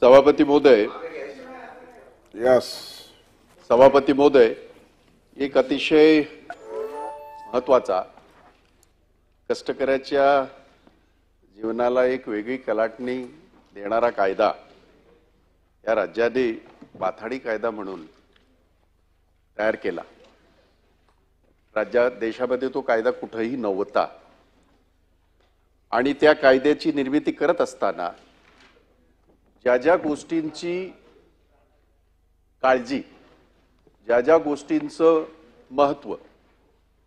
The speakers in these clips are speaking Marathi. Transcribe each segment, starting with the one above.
सभापती महोदय, यस सभापती महोदय, एक अतिशय महत्वाचा कष्टकऱ्याच्या जीवनाला एक वेगळी कलाटणी देणारा कायदा या राज्याने माथाडी कायदा म्हणून तयार केला। राज्यात देशामध्ये तो कायदा कुठेही नव्हता आणि त्या कायद्याची निर्मिती करत असताना ज्या ज्या गोष्टींची काळजी, ज्या ज्या गोष्टींचं महत्त्व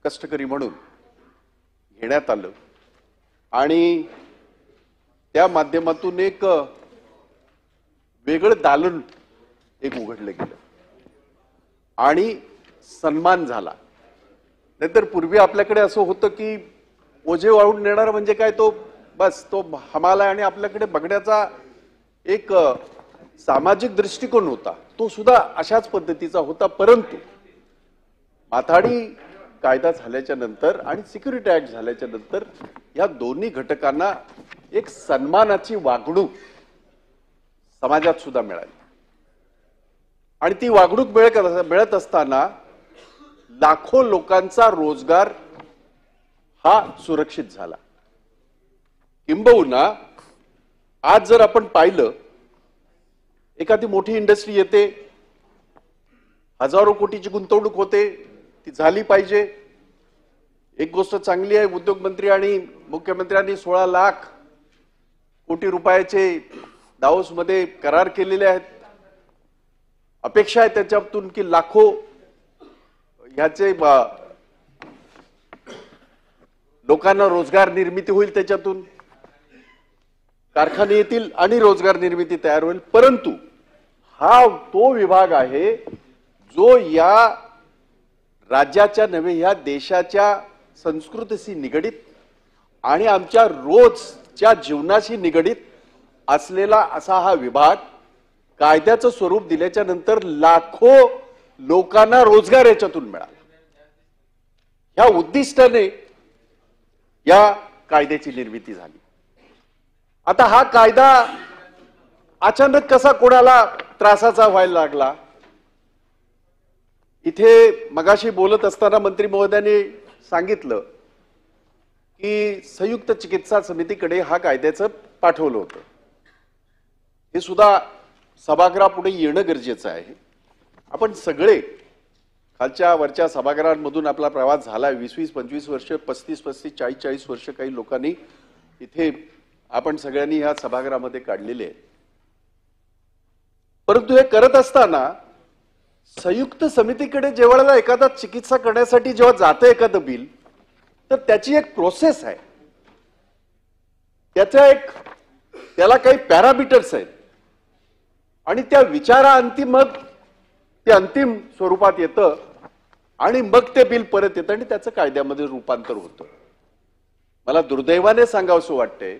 कष्टकरी म्हणून घेण्यात आलं आणि त्या माध्यमातून एक वेगळं दालन एक उघडलं गेलं आणि सन्मान झाला। नाहीतर पूर्वी आपल्याकडे असं होतं की ओझे वाळून नेणार म्हणजे काय, तो बस तो हमाला आणि आपल्याकडे बघण्याचा एक सामाजिक दृष्टिकोन होता, तो सुद्धा अशाच पद्धतीचा होता। परंतु माथाडी कायदा झाल्याच्या नंतर आणि सिक्युरिटी ऍक्ट झाल्याच्या नंतर या दोन्ही घटकांना एक सन्मानाची वागणूक समाजात सुद्धा मिळाली आणि ती वागणूक मिळत असताना लाखो लोकांचा रोजगार हा सुरक्षित झाला। किंबहुना आज जर आपण पाहिलं, एखादी मोठी इंडस्ट्री येते, हजारो कोटीची गुंतवणूक होते, ती झाली पाहिजे। एक गोष्ट चांगली आहे, उद्योग मंत्री आणि मुख्यमंत्र्यांनी 16 लाख कोटी रुपयाचे दावोस मध्ये करार केलेले आहेत। अपेक्षा आहे त्याच्यातून की लाखो ह्याचे लोकांना रोजगार निर्मिती होईल, त्याच्यातून कारखाने येतील आणि रोजगार निर्मिती तयार होईल। परंतु हा तो विभाग आहे जो या राज्याच्या नव्हे या देशाच्या संस्कृतीशी निगडित आणि आमच्या रोजच्या जीवनाशी निगडित असलेला असा हा विभाग कायद्याचं स्वरूप दिल्याच्या नंतर लाखो लोकांना रोजगार याच्यातून मिळाला। ह्या उद्दिष्टाने या कायद्याची निर्मिती झाली। आता हा कायदा अचानक कसा कोणाला त्रासाचा व्हायला लागला? इथे मगाशी बोलत असताना मंत्री महोदयांनी सांगितलं की संयुक्त चिकित्सा समितीकडे हा कायद्याचं पाठवलं होतं। हे सुद्धा सभागृहापुढे येणं गरजेचं आहे। आपण सगळे खालच्या वरच्या सभागृहांमधून आपला प्रवास झाला, 20-25 वर्ष, 35-35, 40-40 वर्ष काही लोकांनी इथे आपण सगळ्यांनी ह्या सभागृहामध्ये काढलेले आहे। परंतु हे करत असताना संयुक्त समितीकडे जेव्हा एखादा चिकित्सा करण्यासाठी जेव्हा जातं एखादं बिल, तर त्याची एक प्रोसेस आहे, त्याला काही पॅरामीटर्स आहेत आणि त्या विचाराअंती मग ते अंतिम स्वरूपात येतं आणि मग ते बिल परत येतं आणि त्याचं कायद्यामध्ये रूपांतर होतं। मला दुर्दैवाने सांगावंसं वाटतंय,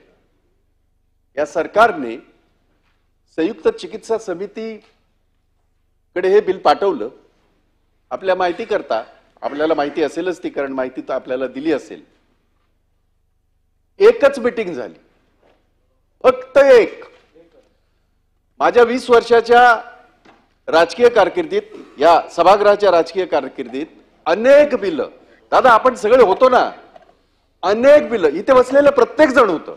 या सरकारने संयुक्त चिकित्सा समितीकडे हे बिल पाठवलं। आपल्या माहिती करता, आपल्याला माहिती असेलच ती, कारण माहिती तर आपल्याला दिली असेल, एकच मीटिंग झाली, फक्त एक। माझ्या 20 वर्षाच्या राजकीय कारकिर्दीत, या सभागृहाच्या राजकीय कारकिर्दीत अनेक बिल, दादा आपण सगळे होतो ना, अनेक बिल, इथे बसलेलं प्रत्येक जण होतं,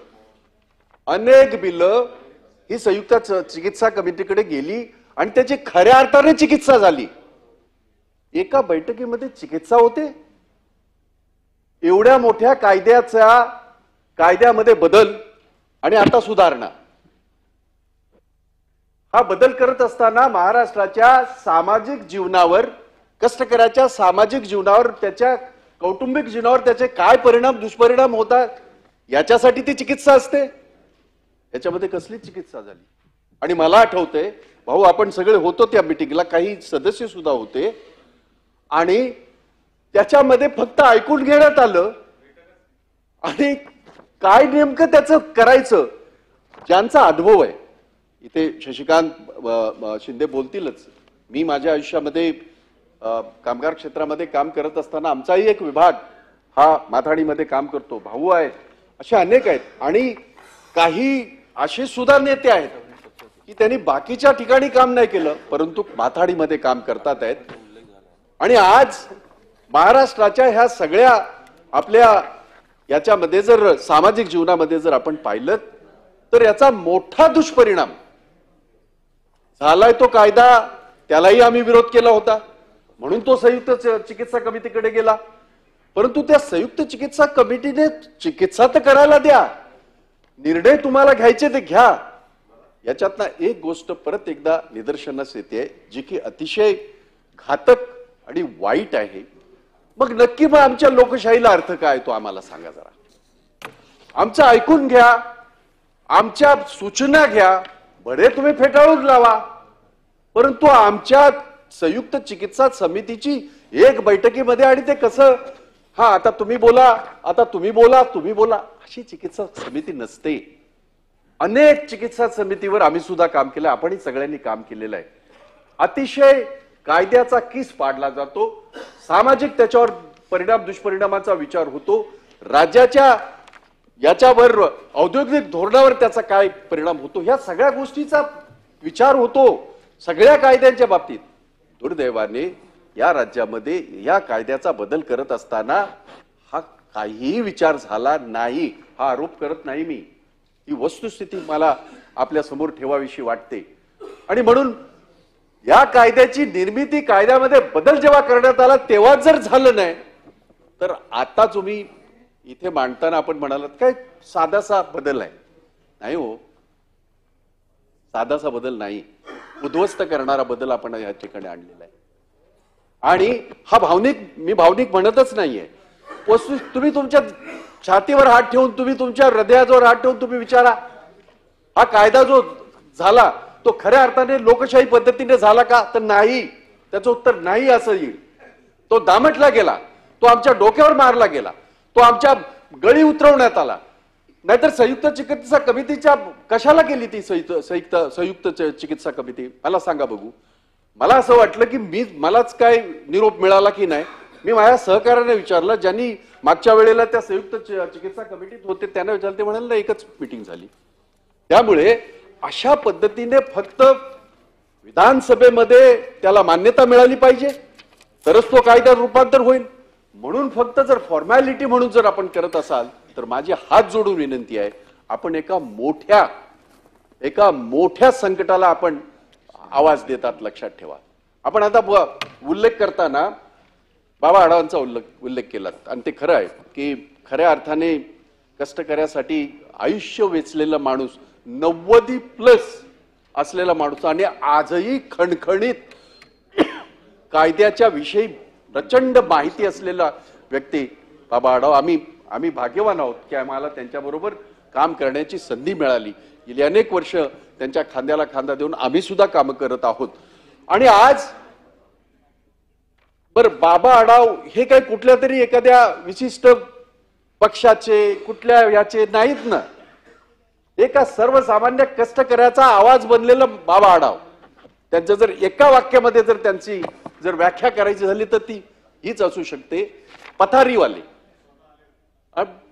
अनेक बिल ही संयुक्त चिकित्सा कमिटीकडे गेली आणि त्याची खऱ्या अर्थाने चिकित्सा झाली। एका बैठकीमध्ये चिकित्सा होते। एवढ्या मोठ्या कायद्यामध्ये बदल आणि आता सुधारणा, हा बदल करत असताना महाराष्ट्राच्या सामाजिक जीवनावर, कष्टकऱ्याच्या सामाजिक जीवनावर, त्याच्या कौटुंबिक जीवनावर त्याचे काय परिणाम दुष्परिणाम होतात याच्यासाठी ती चिकित्सा असते। याच्यामध्ये कसली चिकित्सा झाली? आणि मला आठवतंय भाऊ, आपण सगळे होतो त्या मीटिंगला, काही सदस्य सुद्धा होते आणि त्याच्यामध्ये फक्त ऐकून घेण्यात आलं आणि काय नेमकं त्याचं करायचं, ज्यांचा अनुभव आहे, इथे शशिकांत शिंदे बोलतीलच, मी माझ्या आयुष्यामध्ये कामगार क्षेत्रामध्ये काम करत असताना आमचाही एक विभाग हा माथाडीमध्ये काम करतो, भाऊ आहेत, असे अनेक आहेत आणि काही असे सुद्धा नेते आहेत की त्यांनी बाकीच्या ठिकाणी काम नाही केलं, परंतु माथाडीमध्ये काम करतात आहेत. आणि आज महाराष्ट्राच्या ह्या सगळ्या आपल्या याच्यामध्ये जर सामाजिक जीवनामध्ये जर आपण पाहिलं तर याचा मोठा दुष्परिणाम झालाय. तो कायदा त्यालाही आम्ही विरोध केला होता, म्हणून तो संयुक्त चिकित्सा समितीकडे गेला. परंतु त्या संयुक्त चिकित्सा कमिटीने चिकित्सा तर करायला द्या, निर्णय तुम्हाला घ्यायचे ते घ्या. याच्यातनं एक गोष्ट परत एकदा निदर्शनास येते जी की अतिशय घातक आणि वाईट आहे. मग नक्की मग आमच्या लोकशाहीला अर्थ काय तो आम्हाला सांगा जरा. आमचं ऐकून घ्या, आमच्या सूचना घ्या, बरे तुम्ही फेटाळून लावा, परंतु आमच्या संयुक्त चिकित्सा समितीची एक बैठकीमध्ये आणि ते कसं आता तुम्ही बोला, आता तुम्ही बोला, तुम्ही बोला, अशी चिकित्सा समिती नसते. अनेक चिकित्सा समितीवर आम्ही सुद्धा काम केलं, आपणही सगळ्यांनी काम केलेलं आहे. अतिशय कायद्याचा किस पाडला जातो, सामाजिक त्याच्यावर परिणाम दुष्परिणामाचा विचार होतो, राज्याच्या याच्यावर औद्योगिक धोरणावर त्याचा काय परिणाम होतो, ह्या सगळ्या गोष्टीचा विचार होतो सगळ्या कायद्यांच्या बाबतीत. दुर्दैवाने या राज्यामध्ये या कायद्याचा बदल करत असताना हा काहीही विचार झाला नाही. हा आरोप करत नाही मी, ही वस्तुस्थिती मला आपल्या समोर ठेवावीशी वाटते. आणि म्हणून या कायद्याची निर्मिती, कायद्यामध्ये बदल जेव्हा करण्यात आला तेव्हा जर झालं नाही, तर आता तुम्ही इथे मांडताना आपण म्हणालात काय साधासा बदल आहे. नाही हो, साधासा बदल नाही, उद्ध्वस्त करणारा बदल आपण या ठिकाणी आणलेला आहे. आणि हा भावनिक, मी भावनिक म्हणतच नाहीये, वस्तू तुम्ही तुमच्या छातीवर हात ठेवून, तुम्ही तुमच्या हृदयावर हात ठेवून तुम्ही विचारा, हा कायदा जो झाला तो खऱ्या अर्थाने लोकशाही पद्धतीने झाला का, तर नाही. त्याचं उत्तर नाही असं येईल. तो दामटला गेला, तो आमच्या डोक्यावर मारला गेला, तो आमच्या गळी उतरवण्यात आला. नाहीतर संयुक्त चिकित्सा समितीच्या कशाला केली ती संयुक्त चिकित्सा समिती, मला सांगा बघू. मला असं वाटलं की मलाच काय निरोप मिळाला की नाही, मी माझ्या सहकार्याने विचारलं, ज्यांनी मागच्या वेळेला त्या संयुक्त चिकित्सा कमिटीत होते त्यांना विचारलं, ते म्हणाले ना एकच मीटिंग झाली. त्यामुळे अशा पद्धतीने फक्त विधानसभेमध्ये त्याला मान्यता मिळाली पाहिजे तरच तो कायद्यात रूपांतर होईल. म्हणून फक्त जर फॉर्मॅलिटी म्हणून जर आपण करत असाल तर माझी हात जोडून विनंती आहे, आपण एका मोठ्या संकटाला आपण आवाज देतात, लक्षात ठेवा. आपण आता उल्लेख करताना बाबा आढावांचा उल्लेख केला आणि ते खरं आहे की खऱ्या अर्थाने कष्टकऱ्यासाठी आयुष्य वेचलेला माणूस, 90+ असलेला माणूस आणि आजही खणखणीत कायद्याच्या विषयी प्रचंड माहिती असलेला व्यक्ती बाबा आढाव. आम्ही भाग्यवान आहोत की आम्हाला त्यांच्याबरोबर काम करण्याची संधी मिळाली. गेली अनेक वर्ष त्यांच्या खांद्याला खांदा देऊन आम्ही सुद्धा काम करत आहोत. आणि आज बाबा आढाव हे काही कुठल्या तरी एखाद्या विशिष्ट पक्षाचे कुठल्या याचे नाहीत ना, एका सर्वसामान्य कष्टकऱ्याचा आवाज बनलेला बाबा आढाव. त्यांचं जर एका वाक्यामध्ये जर त्यांची जर व्याख्या करायची झाली तर ती हीच असू शकते, पथारीवाले.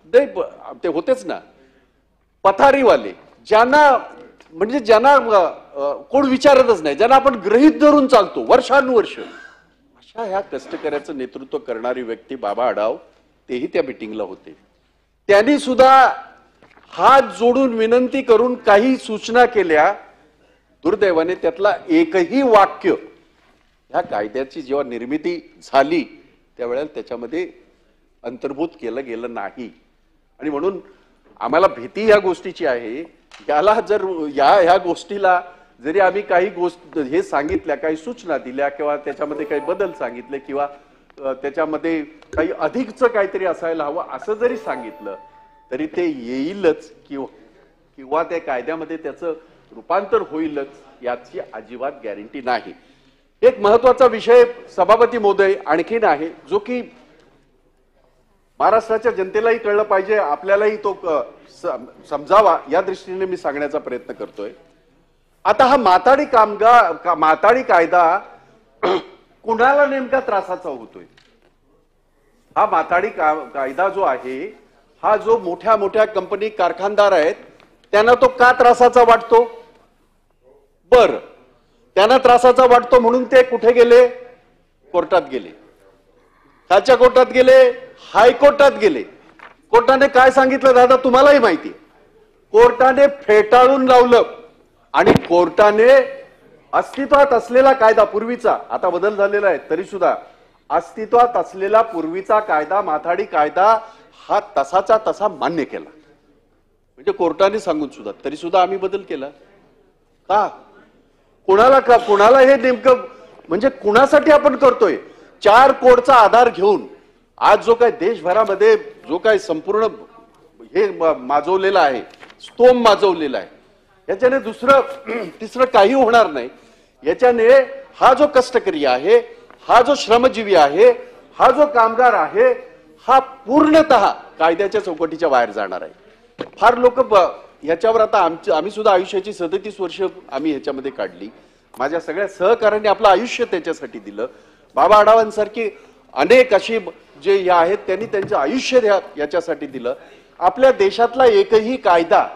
ते होतेच ना पथारीवाले, ज्यांना म्हणजे ज्यांना कोण विचारतच नाही, ज्यांना आपण गृहीत धरून चालतो वर्षानुवर्ष, अशा ह्या कष्टकऱ्याचं नेतृत्व करणारी व्यक्ती बाबा आढाव, तेही त्या मिटिंगला होते. त्यांनी सुद्धा हात जोडून विनंती करून काही सूचना केल्या. दुर्दैवाने त्यातला एकही वाक्य ह्या कायद्याची जेव्हा निर्मिती झाली त्यावेळेला त्याच्यामध्ये अंतर्भूत केलं गेलं नाही. आणि म्हणून आम्हाला भीती या गोष्टीची आहे, याला जर ह्या गोष्टीला जरी आम्ही काही गोष्ट हे सांगितल्या, काही सूचना दिल्या किंवा त्याच्यामध्ये काही बदल सांगितले किंवा त्याच्यामध्ये काही अधिकचं काहीतरी असायला हवं असं जरी सांगितलं तरी ते येईलच किंवा त्या कायद्यामध्ये त्याचं रूपांतर होईलच याची अजिबात गॅरंटी नाही. एक महत्वाचा विषय सभापती महोदय आणखीन आहे, जो की महाराष्ट्राच्या जनतेलाही कळलं पाहिजे, आपल्यालाही तो समजावा या दृष्टीने मी सांगण्याचा प्रयत्न करतोय. आता हा माताडी कायदा कुणाला नेमका त्रासाचा होतोय? हा माताडी कायदा जो आहे, हा जो मोठ्या मोठ्या कंपनी कारखानदार आहेत त्यांना तो का त्रासाचा वाटतो? पर त्यांना त्रासाचा वाटतो म्हणून ते कुठे गेले? कोर्टात गेले. खालच्या कोर्टात गेले, हायकोर्टात गेले. कोर्टाने काय सांगितलं दादा तुम्हालाही माहिती. कोर्टाने फेटाळून लावलं आणि कोर्टाने अस्तित्वात असलेला कायदा पूर्वीचा, आता बदल झालेला आहे तरी सुद्धा अस्तित्वात असलेला पूर्वीचा कायदा, माथाडी कायदा हा तसाचा तसा मान्य केला. म्हणजे कोर्टाने सांगून सुद्धा तरी सुद्धा आम्ही बदल केला का? कोणाला हे नेमकं म्हणजे कुणासाठी आपण करतोय? 4 कोडचा आधार घेऊन आज जो काय देशभरामध्ये जो काय संपूर्ण हे माजवलेला आहे, स्तोम माजवलेला आहे, याच्याने दुसरं तिसरं काही होणार नाही. याच्याने हा जो कष्टकरी आहे, हा जो श्रमजीवी आहे, हा जो कामगार आहे, हा पूर्णतः कायद्याच्या चौकटीच्या बाहेर जाणार आहे. फार लोक ह्याच्यावर आता आम्ही सुद्धा आयुष्याची 37 वर्ष आम्ही ह्याच्यामध्ये काढली. माझ्या सगळ्या सहकार्याने आपलं आयुष्य त्याच्यासाठी दिलं. बाबा आढावांसारखी अनेक अशी जे हे आहेत त्यांनी त्यांचं आयुष्य याच्यासाठी दिलं. आपल्या देशातला एकही कायदा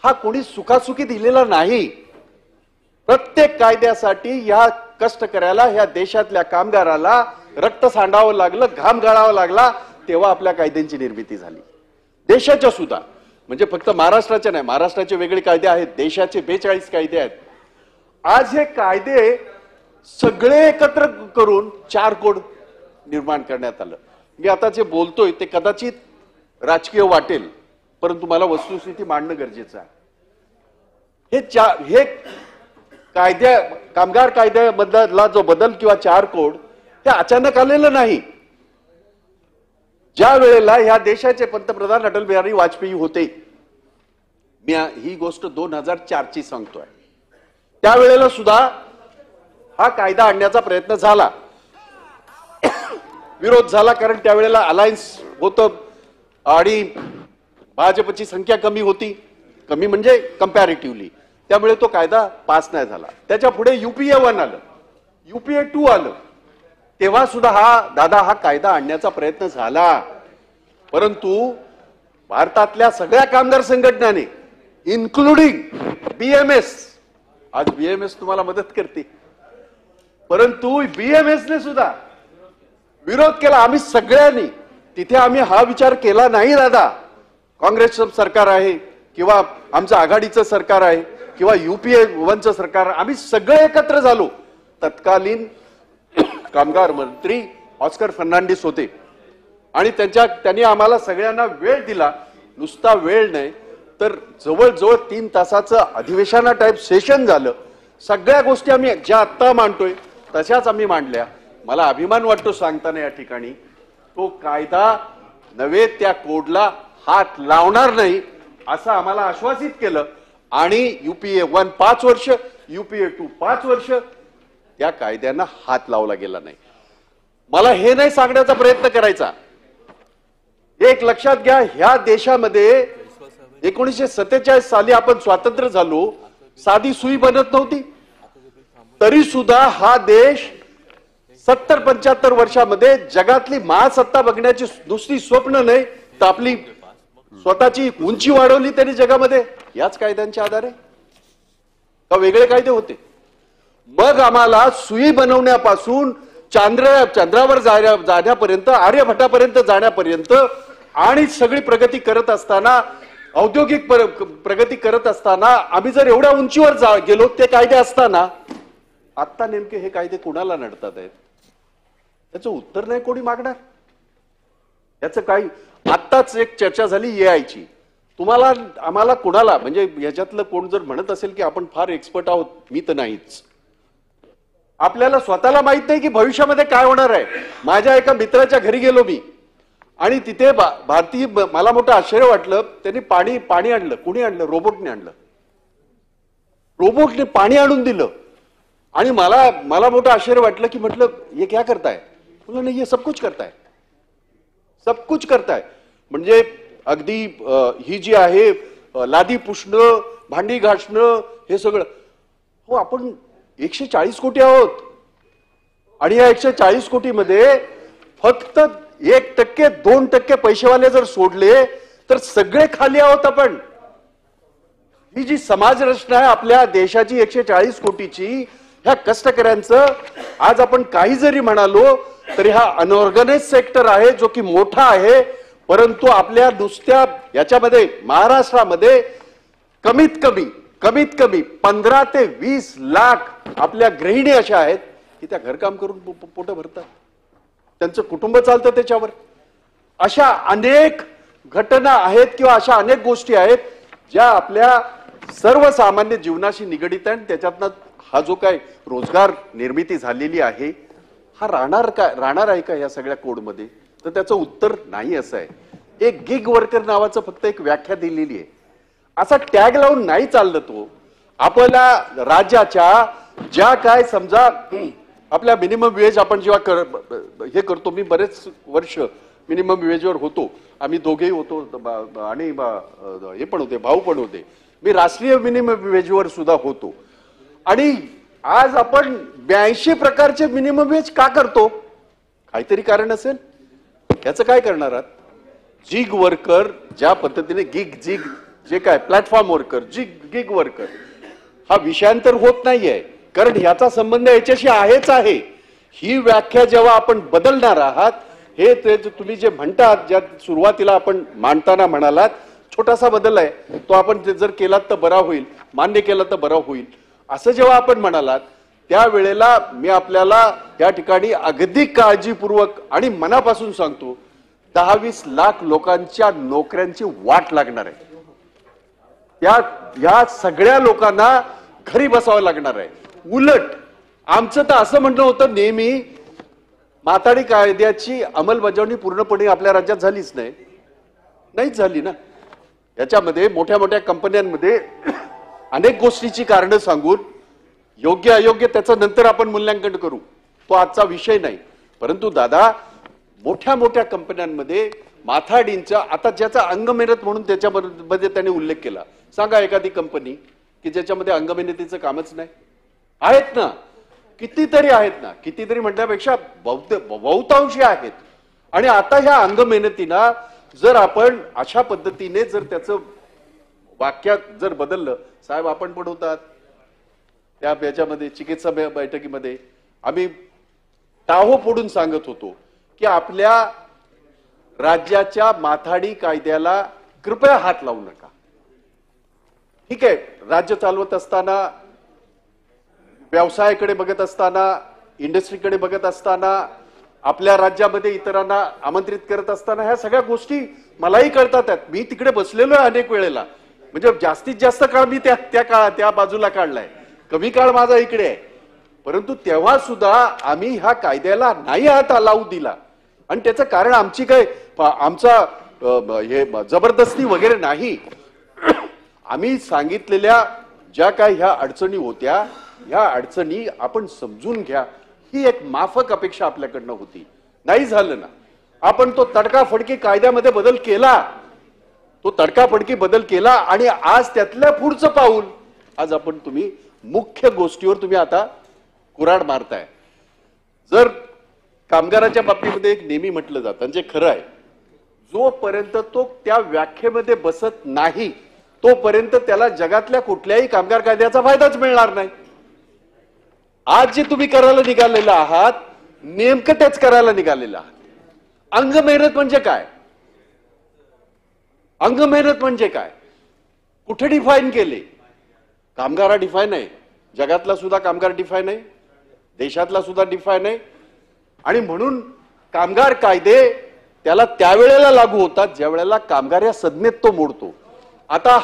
हा कोणी सुखासुखी दिलेला नाही. प्रत्येक कायद्यासाठी या कष्टकऱ्याला, ह्या देशातल्या कामगाराला रक्त सांडावं लागलं, घाम गाळावा लागला, तेव्हा आपल्या कायद्यांची निर्मिती झाली. देशाच्या सुद्धा, म्हणजे फक्त महाराष्ट्राच्या नाही, महाराष्ट्राचे वेगळे कायदे आहेत, देशाचे 42 कायदे आहेत. आज हे कायदे सगळे एकत्र करून 4 कोड निर्माण करण्यात आलं. मी आता जे बोलतोय ते कदाचित राजकीय वाटेल, परंतु मला वस्तुस्थिती मांडणं गरजेचं आहे. हे कामगार कायद्यामधला जो बदल किंवा 4 कोड हे अचानक आलेलं नाही. ज्या वेळेला ह्या देशाचे पंतप्रधान अटल बिहारी वाजपेयी होते, मी ही गोष्ट 2004 ची सांगतोय, त्यावेळेला सुद्धा हा कायदा आणण्याचा प्रयत्न झाला. विरोध झाला, कारण त्यावेळेला अलायन्स होतं आणि भाजपची संख्या कमी होती, कमी म्हणजे कंपॅरेटिव्हली, त्यामुळे तो कायदा पास नाही झाला. त्याच्या पुढे UPA 1 आलं, UPA 2 आलं, तेव्हा सुद्धा हा कायदा आणण्याचा प्रयत्न झाला. परंतु भारतातल्या सगळ्या कामगार संघटनांनी इन्क्लुडिंग BMS, आज BMS तुम्हाला मदत करते, परंतु BMS ने सुद्धा विरोध केला. आम्ही सगळ्यांनी तिथे आम्ही हा विचार केला नाही दादा, काँग्रेसचं सरकार आहे किंवा आमचं आघाडीचं सरकार आहे किंवा UPA 1चं सरकार, आम्ही सगळे एकत्र झालो. तत्कालीन कामगार मंत्री ऑस्कर फर्नांडिस होते आणि त्यांनी आम्हाला सगळ्यांना वेळ दिला. नुसता वेळ नाही तर जवळजवळ 3 तासाचं अधिवेशना टाईप सेशन झालं. सगळ्या गोष्टी आम्ही ज्या आत्ता मांडतोय तशाच आम्ही मांडल्या. मला अभिमान वाटतो सांगताना या ठिकाणी, तो कायदा नव्हे त्या कोडला हात लावणार नाही असं आम्हाला आश्वासित केलं. आणि UPA 1 5 वर्ष, UPA 2 5 वर्ष, त्या कायद्यांना हात लावला गेला नाही. मला हे नाही सांगण्याचा प्रयत्न करायचा. एक लक्षात घ्या, ह्या देशामध्ये 1947 साली आपण स्वातंत्र्य झालो, साधी सुई बनत नव्हती, तरी सुद्धा हा देश 70-75 वर्षामध्ये जगातली महासत्ता बघण्याची नुसती स्वप्न नाही तर आपली स्वतःची उंची वाढवली त्यांनी जगामध्ये याच कायद्यांच्या आधारे. का वेगळे कायदे होते? मग आम्हाला सुई बनवण्यापासून चंद्रावर जाण्यापर्यंत, आर्यभट्टापर्यंत जाण्यापर्यंत आणि सगळी प्रगती करत असताना, औद्योगिक प्रगती करत असताना, आम्ही जर एवढ्या उंचीवर गेलो ते कायदे असताना, आता नेमके हे कायदे कुणाला नडतात आहेत? त्याचं उत्तर नाही कोणी मागणार. याचं काही आत्ताच एक चर्चा झाली AI ची. तुम्हाला आम्हाला कुणाला म्हणजे याच्यातलं कोण जर म्हणत असेल की आपण फार एक्सपर्ट आहोत, मी तर नाहीच. आपल्याला स्वतःला माहित नाही की भविष्यामध्ये काय होणार आहे. माझ्या एका मित्राच्या घरी गेलो मी आणि तिथे भारतीय, मला मोठं आश्चर्य वाटलं, त्यांनी पाणी आणलं. कुणी आणलं? रोबोटने आणलं. रोबोटने पाणी आणून दिलं आणि मला मोठं आश्चर्य वाटलं की म्हटलं हे क्या करताय? बोला नाही, ये सब कुछ करताय, सब कुछ करताय. म्हणजे अगदी ही जी आहे लादी पुसणं, भांडी घासणं, हे सगळं. हो, आपण 140 कोटी आहोत आणि या 140 कोटीमध्ये फक्त 1%, 2% पैसेवाले जर सोडले तर सगळे खाली आहोत आपण. ही जी समाज रचना आहे आपल्या देशाची 140 कोटीची, ह्या कष्टकऱ्यांचं आज आपण काही जरी म्हणालो तरी हा अनऑर्गनाइज सेक्टर आहे जो की मोठा आहे, परंतु आपल्या नुसत्या याच्यामध्ये महाराष्ट्रामध्ये कमीत कमी 15 ते 20 लाख आपल्या गृहिणी अशा आहेत की त्या घरकाम करून पोट भरतात, त्यांचं कुटुंब चालतं त्याच्यावर. अशा अनेक घटना आहेत किंवा अशा अनेक गोष्टी आहेत ज्या आपल्या सर्वसामान्य जीवनाशी निगडित आहे. त्याच्यातनं हा जो काय रोजगार निर्मिती झालेली आहे हा राहणार आहे का या सगळ्या कोडमध्ये? तर त्याचं उत्तर नाही असं आहे. एक गिग वर्कर नावाचं फक्त एक व्याख्या दिलेली आहे, असा टॅग लावून नाही चाललं. तो आपल्या राज्याच्या ज्या काय समजा आपल्या मिनिमम वेज आपण जेव्हा हे करतो, मी बरेच वर्ष मिनिमम वेजवर होतो, आम्ही दोघेही होतो आणि हे पण होते, भाऊ पण होते, मी राष्ट्रीय मिनिमम वेजवर सुद्धा होतो. आणि आज आपण 82 प्रकारचे मिनिमम वेज का करतो? काहीतरी कारण असेल. याचं काय करणार आहात? जिग वर्कर ज्या पद्धतीने जिग जे काय प्लॅटफॉर्म वर्कर, गिग वर्कर हा विषयांतर होत नाहीये, कारण ह्याचा संबंध याच्याशी आहेच आहे. ही व्याख्या जेव्हा आपण बदलणार आहात, हे ते तुम्ही जे म्हणतात, ज्या सुरुवातीला आपण मांडताना म्हणालात छोटासा बदल आहे तो आपण जर केलात तर बरा होईल, मान्य केलं तर बरा होईल असं जेव्हा आपण म्हणालात, त्यावेळेला मी आपल्याला या ठिकाणी अगदी काळजीपूर्वक आणि मनापासून सांगतो, 10-20 लाख लोकांच्या नोकऱ्यांची वाट लागणार आहे. या सगळ्या लोकांना घरी बसावं लागणार आहे. उलट आमचं तर असं म्हणणं होतं नेहमी, माथाडी कायद्याची अंमलबजावणी पूर्णपणे आपल्या राज्यात झालीच नाहीच झाली ना. याच्यामध्ये मोठ्या मोठ्या कंपन्यांमध्ये अनेक गोष्टीची कारणं सांगून योग्य अयोग्य त्याचं नंतर आपण मूल्यांकन करू, तो आजचा विषय नाही. परंतु दादा, मोठ्या मोठ्या कंपन्यांमध्ये माथाडींचा आता ज्याचा अंगमेहनत म्हणून त्याच्यामध्ये त्याने उल्लेख केला, सांगा एखादी कंपनी की ज्याच्यामध्ये अंगमेहनतीचं कामच नाही. आहेत ना, कितीतरी आहेत ना, कितीतरी म्हटल्यापेक्षा बहुतांशी आहेत. आणि आता ह्या अंगमेहनतीना जर आपण अशा पद्धतीने जर त्याचं वाक्यात जर बदललं, साहेब आपण पण होतात त्या याच्यामध्ये चिकित्सा बैठकीमध्ये आम्ही टाहो फोडून सांगत होतो की आपल्या राज्याच्या माथाडी कायद्याला कृपया हात लावू नका. ठीक आहे, राज्य चालवत असताना, व्यवसायाकडे बघत असताना, इंडस्ट्रीकडे बघत असताना, आपल्या राज्यामध्ये इतरांना आमंत्रित करत असताना ह्या सगळ्या गोष्टी मलाही कळतात. मी तिकडे बसलेलो आहे अनेक वेळेला, म्हणजे जास्तीत जास्त काळ मी त्या बाजूला काढलाय, कमी काळ माझा इकडे आहे. परंतु तेव्हा सुद्धा आम्ही ह्या कायद्याला नाही हात लावू दिला. आणि त्याचं कारण आमची काय आमचा हे जबरदस्ती वगैरे नाही. आम्ही सांगितलेल्या ज्या काही ह्या अडचणी होत्या, ह्या अडचणी आपण समजून घ्या, ही एक माफक अपेक्षा आपल्याकडनं होती. नाही झालं ना. आपण तो तडकाफडकी कायद्यामध्ये बदल केला, आणि आज त्यातल्या पुढचं पाऊल आज आपण तुम्ही मुख्य गोष्टीवर तुम्ही आता कुऱ्हाड मारताय. जर कामगाराच्या बाबतीमध्ये एक नेहमी म्हटलं जातं, जे खरं आहे, जोपर्यंत तो त्या व्याख्येमध्ये बसत नाही तोपर्यंत त्याला जगातल्या कुठल्याही कामगार कायद्याचा फायदाच मिळणार नाही. आज जे तुम्ही करायला निघालेला आहात, नेमकं तेच करायला निघालेलं आहात. अंगमेहनत म्हणजे काय? अंगमेहनत म्हणजे काय? कुठे डिफाईन केले? कामगारा डिफाईन आहे, जगातला सुद्धा कामगार डिफाईन आहे, देशातला सुद्धा डिफाईन आहे. आणि म्हणून कामगार कायदे त्याला त्यावेळेला लागू होतात ज्या वेळेला कामगार या संज्ञेत तो मोडतो. आता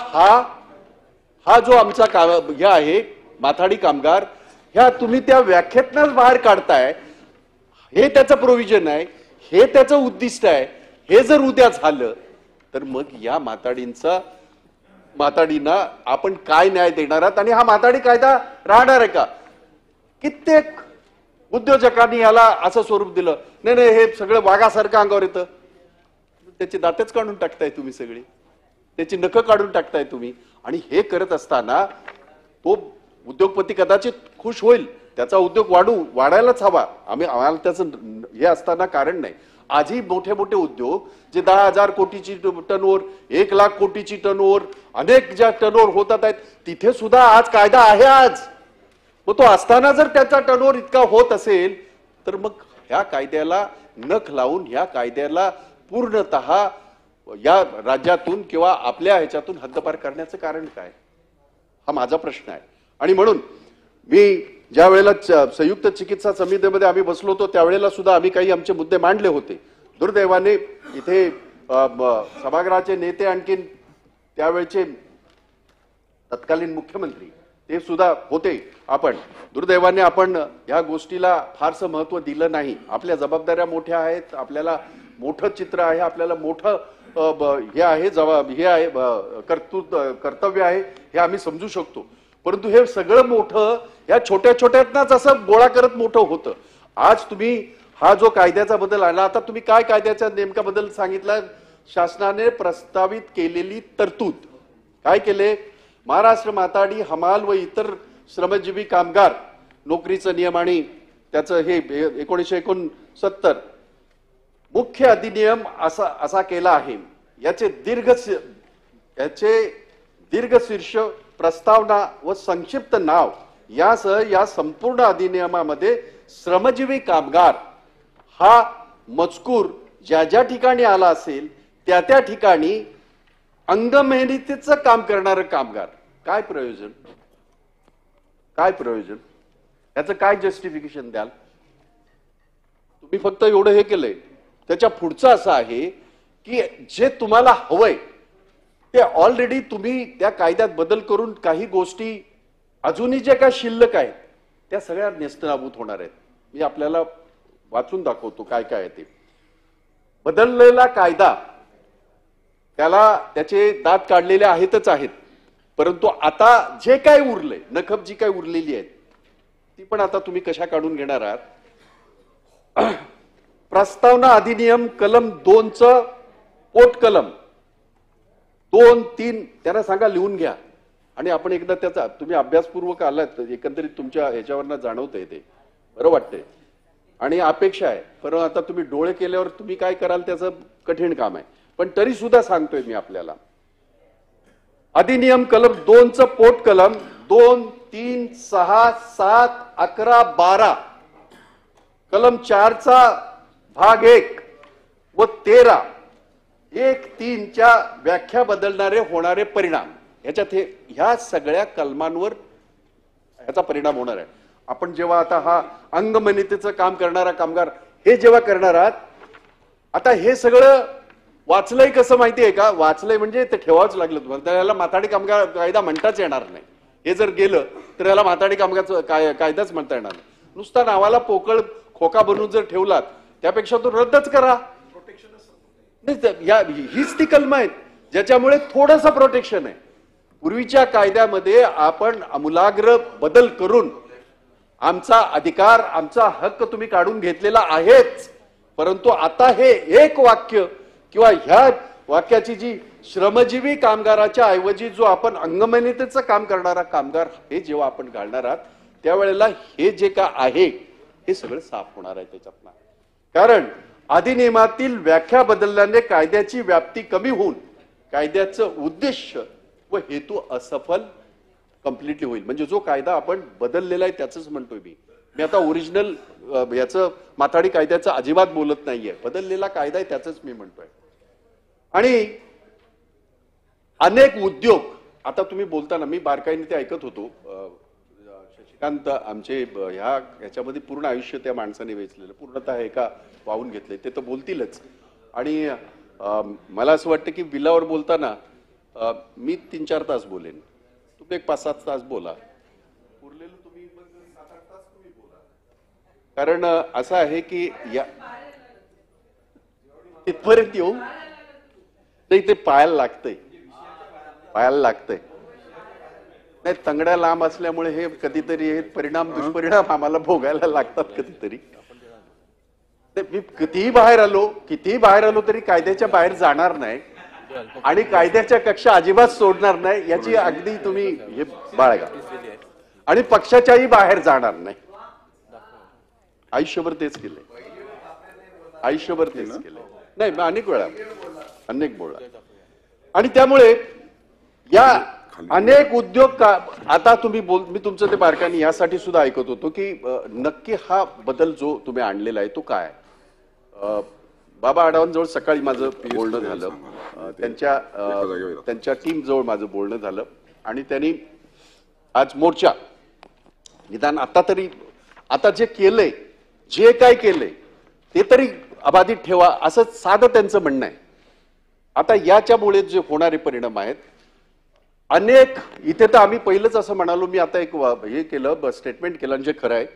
हा जो आमचा हे आहे माथाडी कामगार, ह्या तुम्ही त्या व्याख्येतनच बाहेर काढताय. हे त्याचं प्रोव्हिजन आहे, हे त्याचं उद्दिष्ट आहे. हे जर उद्या झालं तर मग या माथाडींना आपण काय न्याय देणार आहात? आणि हा माथाडी कायदा राहणार आहे का? कित्येक उद्योजकांनी याला असं स्वरूप दिलं, नाही हे सगळं वाघासारखं अंगावर येतं. त्याची दातच काढून टाकताय तुम्ही, सगळी त्याची नखं काढून टाकताय तुम्ही. आणि हे करत असताना तो उद्योगपती कदाचित खुश होईल, त्याचा उद्योग वाढायलाच हवा, आम्हाला त्याचं हे असताना कारण नाही. आजही मोठे मोठे उद्योग जे 10,000 कोटीची टर्नओव्हर, 1,00,000 कोटीची टर्नओव्हर, अनेक ज्या टर्नओव्हर होतात आहेत तिथे सुद्धा आज कायदा आहे. आज मग तो असताना जर त्याचा टर्नओव्हर इतका होत असेल तर मग ह्या कायद्याला नख लावून ह्या कायद्याला पूर्णतः या राज्यातून किंवा आपल्या ह्याच्यातून हद्दपार करण्याचं कारण काय, हा माझा प्रश्न आहे. आणि म्हणून मी ज्या वेळेला संयुक्त चिकित्सा समितीमध्ये आम्ही बसलो होतो त्यावेळेला सुद्धा आम्ही काही आमचे मुद्दे मांडले होते. दुर्दैवाने इथे सभागृहाचे नेते आणखीन त्यावेळेचे तत्कालीन मुख्यमंत्री ते सुद्धा होते. दुर्दैवाने आपण या गोष्टीला फारसं महत्व दिलं नाही. आपल्या जबाबदाऱ्या मोठ्या आहेत, आपल्याला मोठं चित्र आहे, आपल्याला मोठं हे आहे हे आहे कर्तव्य आहे हे आम्ही समजू शकतो. परंतु हे सगळं मोठं या छोट्या छोट्यातनाच असं गोळा करत मोठं होतं. आज तुम्ही हा जो कायद्याचा बदल आला, आता तुम्ही काय कायद्याचा नेमका बदल सांगितला, शासनाने प्रस्तावित केलेली तरतूद काय केले, महाराष्ट्र माथाडी हमाल व इतर श्रमजीवी कामगार नोकरीचं नियम आणि त्याचं हे 1969 मुख्य अधिनियम असा केला आहे. याचे दीर्घ शीर्ष प्रस्तावना व संक्षिप्त नाव यासह या संपूर्ण अधिनियमामध्ये श्रमजीवी कामगार हा मजकूर ज्या ज्या ठिकाणी आला असेल त्या त्या ठिकाणी अंगमेहनतीचं काम करणारे कामगार. काय प्रयोजन, काय प्रयोजन, याचं काय जस्टिफिकेशन द्याल तुम्ही? फक्त एवढं हे केलंय. त्याच्या पुढचं असं आहे की जे तुम्हाला हवंय ते ऑलरेडी तुम्ही त्या कायद्यात बदल करून काही गोष्टी अजूनही जे काय शिल्लक आहेत त्या सगळ्या नेस्तनाबूत होणार आहेत. मी आपल्याला वाचून दाखवतो काय काय आहे ते. बदललेला कायदा त्याला त्याचे दात काढलेले आहेतच आहेत, परंतु आता जे काय उरले नखब जी काय उरलेली आहेत ती पण आता तुम्ही कशा काढून घेणार आहात. प्रस्तावना अधिनियम कलम 2चं पोट कलम 2-3 त्यांना सांगा लिहून घ्या आणि आपण एकदा त्याचा तुम्ही अभ्यासपूर्वक आलात, एकंदरीत तुमच्या ह्याच्यावरनं जाणवतंय ते बरं वाटतंय आणि अपेक्षा आहे. परंतु आता तुम्ही डोळे केल्यावर तुम्ही काय कराल त्याचं कठीण काम आहे, पण तरी सुद्धा सांगतोय मी आपल्याला. अधिनियम कलम 2चं पोट कलम 2, 3, 6, 7, 11, 12 कलम 4चा भाग 1 व 13, 1, 3 च्या व्याख्या बदलणारे होणारे परिणाम ह्याच्यात ह्या सगळ्या कलमांवर ह्याचा परिणाम होणार आहे. आपण जेव्हा आता हा अंगमेहनतीचं काम करणारा कामगार हे जेव्हा करणार आहात, आता हे सगळं वाचलंय कसं माहितीये का, वाचलंय म्हणजे ते ठेवावंच लागलं तुम्हाला. त्याला माथाडी कामगार कायदा म्हणताच येणार नाही. हे जर गेलं तर याला माथाडी कामगार कायदाच म्हणता येणार नाही. नुसता नावाला पोकळ खोका बनवून जर ठेवलात त्यापेक्षा तो रद्दच करा. हीच ती कलम आहेत ज्याच्यामुळे थोडंसं प्रोटेक्शन आहे. पूर्वीच्या कायद्यामध्ये आपण आमूलाग्र बदल करून आमचा अधिकार आमचा हक्क तुम्ही काढून घेतलेला आहेच, परंतु आता हे एक वाक्य किंवा ह्या वाक्याची जी श्रमजीवी कामगाराच्या ऐवजी जो आपण अंगमेहनतीचं काम करणारा कामगार हे जेव्हा आपण घालणार आहात त्यावेळेला हे जे का आहे हे सगळं साफ होणार आहे त्याच्यातनं. कारण अधिनियमातील व्याख्या बदलल्याने कायद्याची व्याप्ती कमी होऊन कायद्याचं उद्देश व हेतू असफल कम्प्लिटली होईल. म्हणजे जो कायदा आपण बदललेला आहे त्याच म्हणतोय मी आता ओरिजिनल याचं माथाडी कायद्याचं अजिबात बोलत नाहीये. बदललेला कायदा आहे त्याच मी म्हणतोय. आणि अनेक उद्योग आता तुम्ही बोलताना मी बारकाईने ते ऐकत होतो. शशिकांत आमचे ह्याच्यामध्ये पूर्ण आयुष्य त्या माणसाने वेचलेलं पूर्णतः एका वाहून घेतले ते तर बोलतीलच. आणि मला असं वाटतं की बिलावर बोलताना मी 3-4 तास बोलेन, तुम्ही एक 5-7 तास बोला, उरलेलं तुम्ही 7-8 तास तुम्ही बोला. कारण असं आहे की या इथपर्यंत येऊ नाही ते पायाला लागतंय नाही. तंगड्या लांब असल्यामुळे हे कधीतरी हे परिणाम दुष्परिणाम आम्हाला भोगायला लागतात कधीतरी. मी कितीही बाहेर आलो तरी कायद्याच्या बाहेर जाणार नाही आणि कायद्याच्या कक्षा अजिबात सोडणार नाही याची अगदी तुम्ही हे बाळगा. आणि पक्षाच्याही बाहेर जाणार नाही. आयुष्यभर तेच केलंय. आयुष्यभर तेच केलं नाही, अनेक वेळा अनेक बोला. आणि त्यामुळे या अनेक उद्योग आता तुम्ही मी तुमचं ते बारकानी यासाठी सुद्धा ऐकत होतो की नक्की हा बदल जो तुम्ही आणलेला आहे तो काय. बाबा आढावांजवळ सकाळी माझं बोलणं झालं, त्यांच्या टीम जवळ माझं बोलणं झालं आणि त्यांनी आज मोर्चा निदान आता जे केलंय, जे काय केलंय ते तरी अबाधित ठेवा असं साधं त्यांचं म्हणणं आहे. आता याच्यामुळे जे होणारे परिणाम आहेत अनेक, इथे तर आम्ही पहिलंच असं म्हणालो, मी आता एक हे केलं स्टेटमेंट केलं जे खरं आहे,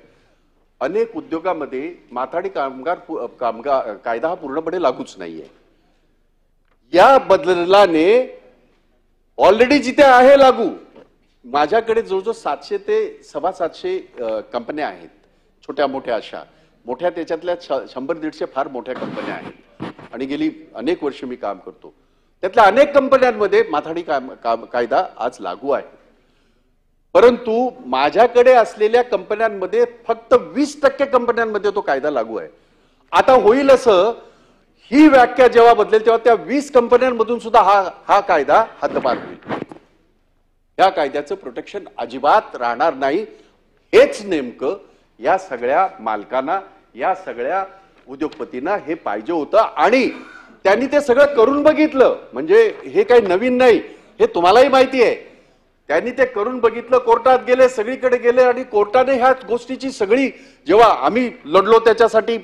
अनेक उद्योगामध्ये माथाडी कामगार कायदा हा पूर्णपणे लागूच नाहीये. या बदलाने ऑलरेडी जिथे आहे लागू, माझ्याकडे जवळजवळ 700 ते 750 कंपन्या आहेत, छोट्या मोठ्या अशा मोठ्या, त्याच्यातल्या 100-150 फार मोठ्या कंपन्या आहेत आणि गेली अनेक वर्ष मी काम करतो. त्यातल्या अनेक कंपन्यांमध्ये माथाडी कायदा आज लागू आहे. परंतु माझ्याकडे असलेल्या कंपन्यांमध्ये फक्त 20% कंपन्यांमध्ये तो कायदा लागू आहे. आता होईल असं, ही व्याख्या जेव्हा बदलेल तेव्हा त्या 20 कंपन्यांमधून सुद्धा हा कायदा हद्दपार होईल. या कायद्याचं प्रोटेक्शन अजिबात राहणार नाही. हेच नेमकं या सगळ्या मालकांना, या सगळ्या उद्योगपतींना हे पाहिजे होतं आणि त्यांनी ते सगळं करून बघितलं. म्हणजे हे काही नवीन नाही, हे तुम्हालाही माहिती आहे. त्यांनी ते करून बघितलं, कोर्टात गेले, सगळीकडे गेले आणि कोर्टाने ह्या गोष्टीची सगळी, जेव्हा आम्ही लढलो त्याच्यासाठी,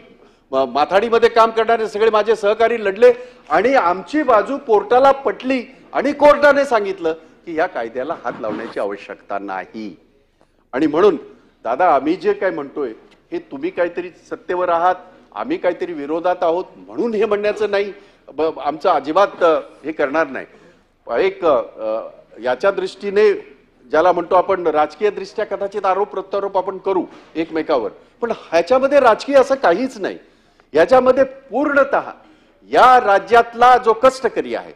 माथाडीमध्ये काम करणारे सगळे माझे सहकारी लढले आणि आमची बाजू कोर्टाला पटली आणि कोर्टाने सांगितलं की या कायद्याला हात लावण्याची आवश्यकता नाही. आणि म्हणून दादा, आम्ही जे काय म्हणतोय हे तुम्ही काहीतरी सत्तेवर आहात, आम्ही काहीतरी विरोधात आहोत म्हणून हे म्हणण्याचं नाही, आमचं अजिबात हे करणार नाही. एक याच्या दृष्टीने ज्याला म्हणतो आपण राजकीय दृष्ट्या कदाचित आरोप प्रत्यारोप आपण करू एकमेकावर, पण ह्याच्यामध्ये राजकीय असं काहीच नाही. याच्यामध्ये पूर्णतः या राज्यातला जो कष्टकरी आहे,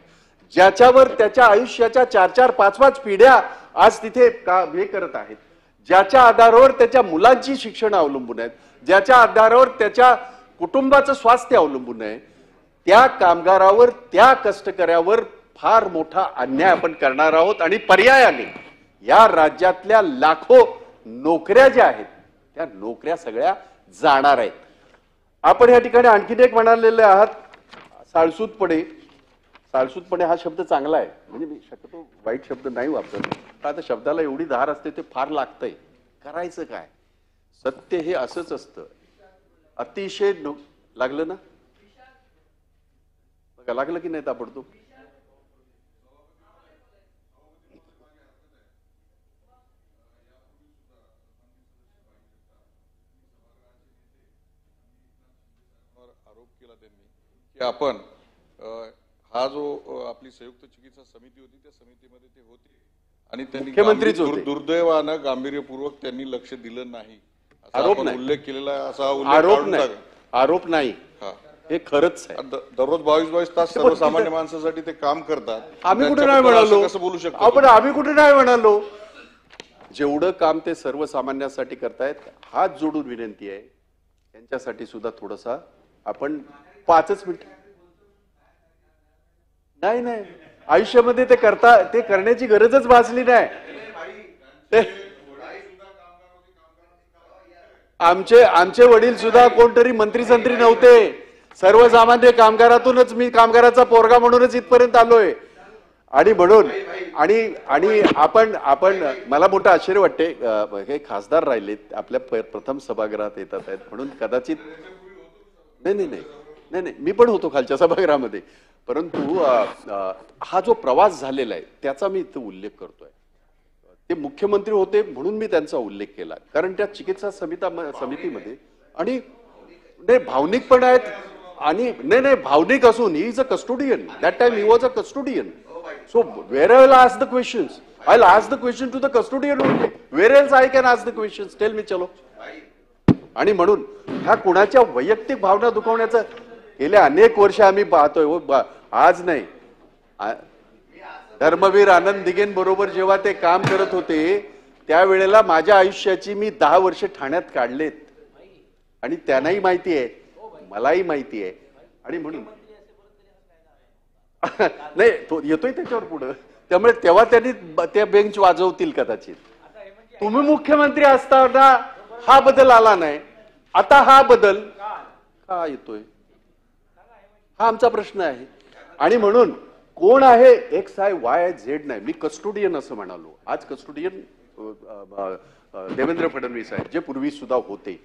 ज्याच्यावर त्याच्या आयुष्याच्या 4-4, 5-5 पिढ्या आज तिथे हे करत आहेत, ज्याच्या आधारावर त्याच्या मुलांची शिक्षण अवलंबून आहेत, ज्याच्या आधारावर त्याच्या कुटुंबाचं स्वास्थ्य अवलंबून आहे, त्या कामगारावर, त्या कष्टकऱ्यावर फार मोठा अन्याय आपण करणार आहोत. आणि पर्यायाने या राज्यातल्या लाखो नोकऱ्या ज्या आहेत त्या नोकऱ्या सगळ्या जाणार आहेत. आपण या ठिकाणी आणखीन एक म्हणालेले आहात, साळसूदपणे हा शब्द चांगला आहे, म्हणजे मी शक्यतो वाईट शब्द नाही वापरत, पण आता शब्दाला एवढी धार असते, ते फार लागतंय. करायचं काय? सत्य हे असंच असतं. अतिशय लागलं ना, बघा लागलं की नाही ताबडतोब. आरोप केला त्यांनी की आपण हा जो आपली संयुक्त चिकित्सा समिती होती त्या समितीमध्ये ते होते आणि त्यांनी दुर्दैवानं गांभीर्यपूर्वक त्यांनी लक्ष दिलं नाही आरोप नाही, उल्लेख केलेला असा आरोप नाही, हे खरंच आहे. दररोज 22 तास सर्वसामान्य माणसासाठी ते काम करतात. आम्ही कुठे नाही म्हणालो, कसं बोलू शकतो आपण? आम्ही कुठे नाही म्हणालो. जेवढं काम ते सर्वसामान्यांसाठी करतायत, हात जोडून विनंती आहे त्यांच्यासाठी सुद्धा थोडसा आपण 5 मिनिट नाही आयुष्यामध्ये ते करण्याची गरजच भासली नाही. आमचे वडील सुद्धा कोणतरी मंत्री नव्हते, सर्वसामान्य कामगारातूनच, मी कामगाराचा पोरगा म्हणूनच इथपर्यंत आलोय. आणि म्हणून आणि आपण मला मोठं आश्चर्य वाटते, हे खासदार राहिलेत आपल्या प्रथम सभागृहात येतात आहेत म्हणून कदाचित, नाही मी पण होतो खालच्या सभागृहामध्ये, परंतु हा जो प्रवास झालेला आहे त्याचा मी इथं उल्लेख करतोय. ते मुख्यमंत्री होते म्हणून मी त्यांचा उल्लेख केला, कारण त्या चिकित्सा समितीमध्ये आणि नाही भावनिक पण आहेत आणि नाही भावनिक असून, he is a custodian, that time he was a custodian. So where I will ask the questions, I'll ask the question to the custodian only. Where else I can ask the questions? Tell me, चलो. आणि म्हणून ह्या कुणाच्या वैयक्तिक भावना दुखवण्याचं गेल्या अनेक वर्ष आम्ही पाहतोय. आज नाही, धर्मवीर आनंद दिघेन बरोबर जेव्हा ते काम करत होते त्यावेळेला माझ्या आयुष्याची मी 10 वर्ष ठाण्यात काढलेत आणि त्यांनाही माहिती आहे मलाही माहिती आहे आणि म्हणून नाही तो येतोय त्याच्यावर पुढं, त्यामुळे तेव्हा त्यांनी त्या बेंच वाजवतील कदाचित. तुम्ही मुख्यमंत्री असताना हा बदल आला नाही, आता हा बदल का येतोय हा आमचा प्रश्न आहे. आणि म्हणून कोण आहे XYZ नाही, मी कस्टोडियन असं म्हणालो. आज कस्टोडियन देवेंद्र फडणवीस आहेत, जे पूर्वी सुद्धा होते.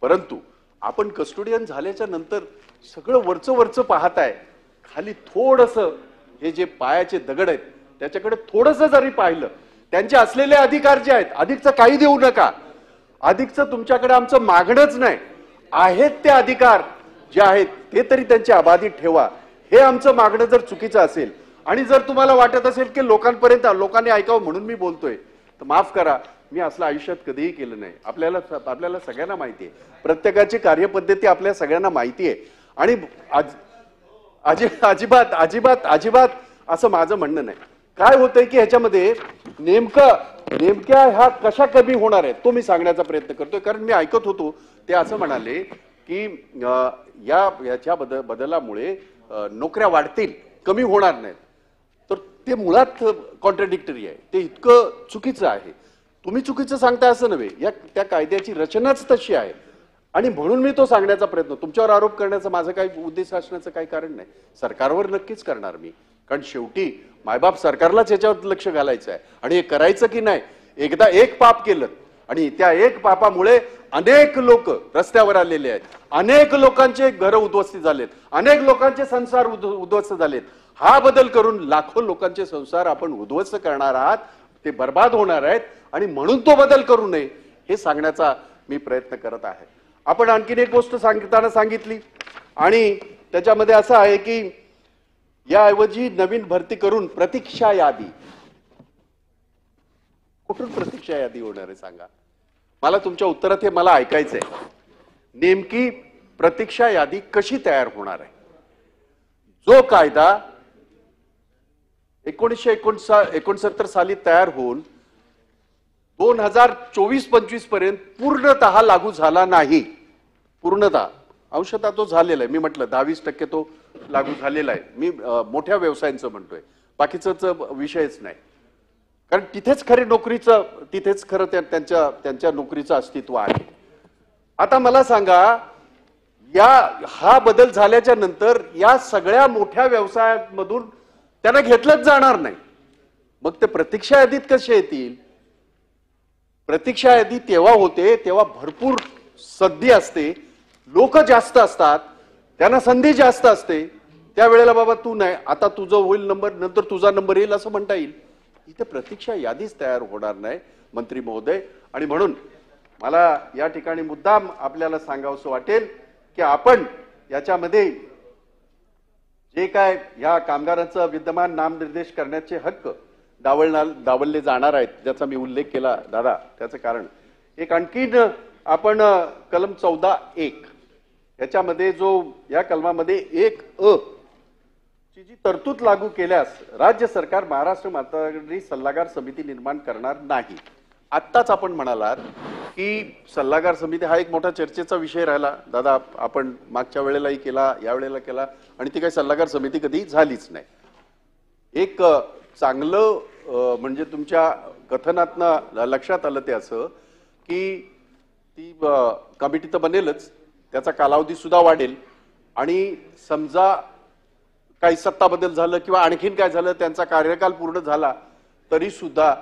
परंतु आपण कस्टोडियन झाल्याच्या नंतर सगळं वरचं पाहताय, खाली थोडंसं हे जे पायाचे दगड आहेत त्याच्याकडे थोडंसं जरी पाहिलं, त्यांचे असलेले अधिकार जे आहेत, अधिकचं काही देऊ नका, अधिकचं तुमच्याकडे आमचं मागणंच नाही, आहेत ते अधिकार जे आहेत ते तरी त्यांचे अबाधित ठेवा, हे आमचं मागणं जर चुकीचं असेल आणि जर तुम्हाला वाटत असेल की लोकांनी ऐकावं म्हणून मी बोलतोय, तर माफ करा, मी असलं आयुष्यात कधीही केलं नाही. आपल्याला सगळ्यांना माहिती आहे, प्रत्येकाची कार्यपद्धती आपल्या सगळ्यांना माहिती आहे. आणि अजिबात असं माझं म्हणणं नाही. काय होतंय की ह्याच्यामध्ये नेमक्या ह्या कशा कमी होणार आहेत तो मी सांगण्याचा प्रयत्न करतोय. कारण मी ऐकत होतो ते असं म्हणाले की याच्या बदलामुळे नोकऱ्या वाढतील, कमी होणार नाहीत. तर ते मुळात कॉन्ट्राडिक्टरी आहे, ते इतकं चुकीचं आहे. तुम्ही चुकीचं सांगताय असं नव्हे, त्या कायद्याची रचनाच तशी आहे. आणि म्हणून मी तो सांगण्याचा प्रयत्न, तुमच्यावर आरोप करण्याचा माझं काही उद्देश असण्याचं काही कारण नाही. सरकारवर नक्कीच करणार मी, कारण शेवटी मायबाप सरकारलाच याच्यावर लक्ष घालायचं आहे. आणि हे करायचं की नाही, एकदा एक पाप केलं आणि त्या एक पापामुळे अनेक लोक रस्त्यावर आलेले आहेत, अनेक लोकांचे घर उद्ध्वस्त झालेत, अनेक लोकांचे संसार उद्ध्वस्त झालेत. हा बदल करून लाखो लोकांचे संसार आपण उद्ध्वस्त करणार आहात, ते बर्बाद होणार आहेत. आणि म्हणून तो बदल करू नये हे सांगण्याचा मी प्रयत्न करत आहे. आपण आणखीन एक गोष्ट सांगितली आणि त्याच्यामध्ये असं आहे की याऐवजी नवीन भरती करून प्रतीक्षा यादी, कुठून प्रतीक्षा यादी होणार आहे सांगा मला. तुमच्या उत्तरात हे मला ऐकायचंय, नेमकी प्रतीक्षा यादी कशी तयार होणार आहे. जो कायदा 1969 साली तयार होऊन 2024-25 पर्यंत पूर्णतः लागू झाला नाही. पूर्णतः अंशतः तो झालेला आहे. मी म्हटलं 10-20% तो लागू झालेला आहे. मी मोठ्या व्यवसायांचं म्हणतोय, बाकीचा विषयच नाही. कारण तिथेच खरं त्यांच्या नोकरीचं अस्तित्व आहे. आता मला सांगा, हा बदल झाल्याच्या नंतर या सगळ्या मोठ्या व्यवसायांमधून त्यांना घेतलंच जाणार नाही. मग ते प्रतीक्षा यादीत कसे येतील. प्रतीक्षा यादी तेव्हा होते तेव्हा भरपूर संधी असते, लोक जास्त असतात, त्यांना संधी जास्त असते. त्यावेळेला बाबा तू नाही, आता तुझं होईल नंबर, नंतर तुझा नंबर येईल असं म्हणता येईल. इथे प्रतीक्षा यादीच तयार होणार नाही मंत्री महोदय. आणि म्हणून मला या ठिकाणी मुद्दाम आपल्याला सांगावंसं वाटेल की आपण याच्यामध्ये जे काय या कामगारांचं विद्यमान नामनिर्देश करण्याचे हक्क डावलले जाणार आहेत, ज्याचा मी उल्लेख केला दादा, त्याचं कारण एक आणखीन आपण कलम 14(1) याच्यामध्ये जो या कलमामध्ये 1(a) ची जी तरतूद लागू केल्यास राज्य सरकार महाराष्ट्र माथाडी सल्लागार समिती निर्माण करणार नाही. आत्ताच आपण म्हणालात की सल्लागार समिती हा एक मोठा चर्चेचा विषय राहिला दादा, आपण मागच्या वेळेलाही केला, या वेळेला केला, आणि ती काही सल्लागार समिती कधी झालीच नाही. एक चांगलं म्हणजे तुमच्या कथनातनं लक्षात आलं ते असं की ती कमिटी तर बनेलच, त्याचा कालावधी सुद्धा वाढेल, आणि समजा काही सत्ता बदल झालं किंवा आणखीन काय झालं, त्यांचा कार्यकाल पूर्ण झाला तरी सुद्धा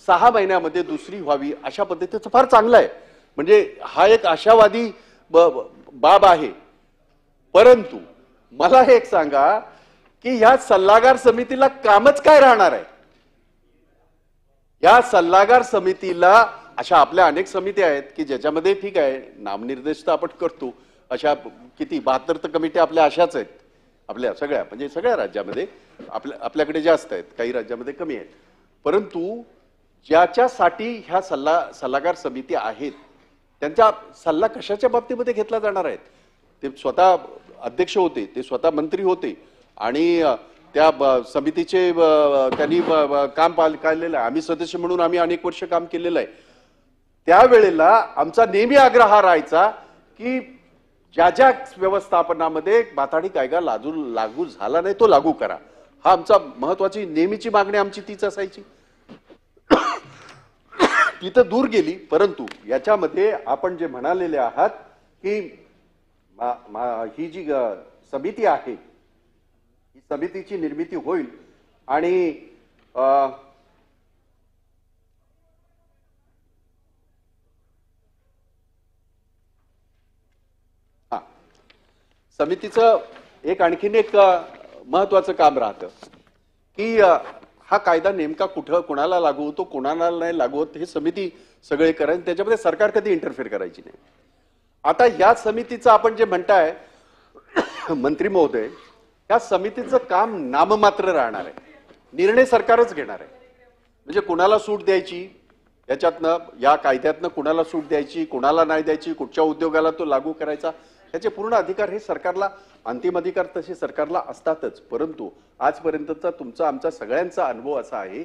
6 महिन्यामध्ये दुसरी व्हावी अशा पद्धतीचं फार चांगलं आहे. म्हणजे हा एक आशावादी बाब आहे. परंतु मला हे एक सांगा की ह्या सल्लागार समितीला कामच काय राहणार आहे. या सल्लागार समितीला अशा आपल्या अनेक समित्या आहेत की ज्याच्यामध्ये ठीक आहे नामनिर्देश तर आपण करतो, अशा किती 72 तर कमिटी आपल्या अशाच आहेत, आपल्या सगळ्या म्हणजे सगळ्या राज्यामध्ये आपल्याकडे जास्त आहेत, काही राज्यामध्ये कमी आहेत. परंतु ज्याच्यासाठी ह्या सल्लागार समिती आहेत त्यांचा सल्ला कशाच्या बाबतीमध्ये घेतला जाणार आहेत. ते स्वतः अध्यक्ष होते, ते स्वतः मंत्री होते, आणि त्या समितीचे त्यांनी काम पाहिलेलं आहे. आम्ही सदस्य म्हणून आम्ही अनेक वर्ष काम केलेलं आहे. त्यावेळेला आमचा नेहमी आग्रह राहायचा की ज्या ज्या व्यवस्थापनामध्ये माथाडी कायदा लागू झाला नाही तो लागू करा, हा आमचा महत्वाची नेहमीची मागणी आमची तीच असायची. ती तर दूर गेली, परंतु याच्यामध्ये आपण जे म्हणालेले आहात की ही जी समिती आहे, ही समितीची निर्मिती होईल आणि समितीचं आणखीन एक महत्वाचं काम राहतं की हा कायदा नेमका कुठं कोणाला लागू होतो, कोणाला नाही लागू होत, हे समिती सगळे करायची, त्याच्यामध्ये सरकार कधी इंटरफेअर करायची नाही. आता या समितीचं आपण जे म्हणताय मंत्री महोदय, या समितीचं काम नाममात्र राहणार आहे, निर्णय सरकारच घेणार आहे. म्हणजे कुणाला सूट द्यायची याच्यातनं, या कायद्यातनं कुणाला सूट द्यायची, कुणाला नाही द्यायची, कुठच्या उद्योगाला तो लागू करायचा, याचे पूर्ण अधिकार हे सरकारला, अंतिम अधिकार तसे सरकारला असतातच. परंतु आजपर्यंतचा तुमचा आमचा सगळ्यांचा अनुभव असा आहे,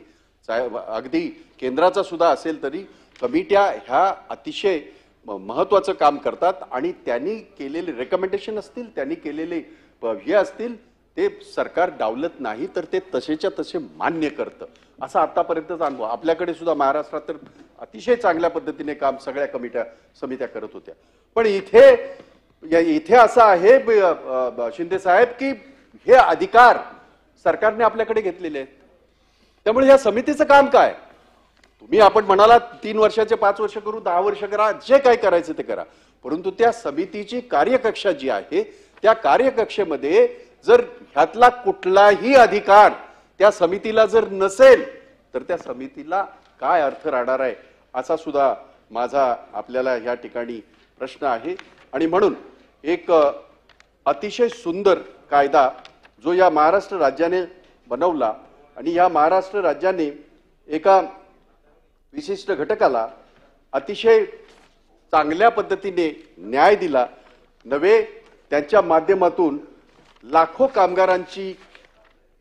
अगदी केंद्राचा सुद्धा असेल तरी कमिट्या ह्या अतिशय महत्वाचं काम करतात आणि त्यांनी केलेले रेकमेंडेशन असतील, त्यांनी केलेले हे असतील, ते सरकार डावलत नाही तर ते तसेच्या तसे मान्य करतं. असा आतापर्यंतचा अनुभव आपल्याकडे सुद्धा महाराष्ट्रात तर अतिशय चांगल्या पद्धतीने काम सगळ्या समित्या करत होत्या. पण इथे असं आहे शिंदे साहेब की हे अधिकार सरकारने आपल्याकडे घेतलेले आहेत. त्यामुळे या समितीचं काम काय, तुम्ही आपण म्हणाला 3 वर्षाचे 5 वर्ष करू, 10 वर्ष करा, जे काय करायचं ते करा, परंतु त्या समितीची कार्यकक्षा जी आहे त्या कार्यकक्षेमध्ये जर ह्यातला कुठलाही अधिकार त्या समितीला जर नसेल तर त्या समितीला काय अर्थ राहणार आहे, असा सुद्धा माझा आपल्याला या ठिकाणी प्रश्न आहे. आणि म्हणून एक अतिशय सुंदर कायदा जो या महाराष्ट्र राज्याने बनवला आणि या महाराष्ट्र राज्याने एका विशिष्ट घटकाला अतिशय चांगल्या पद्धतीने न्याय दिला, नव्हे त्यांच्या माध्यमातून लाखो कामगारांची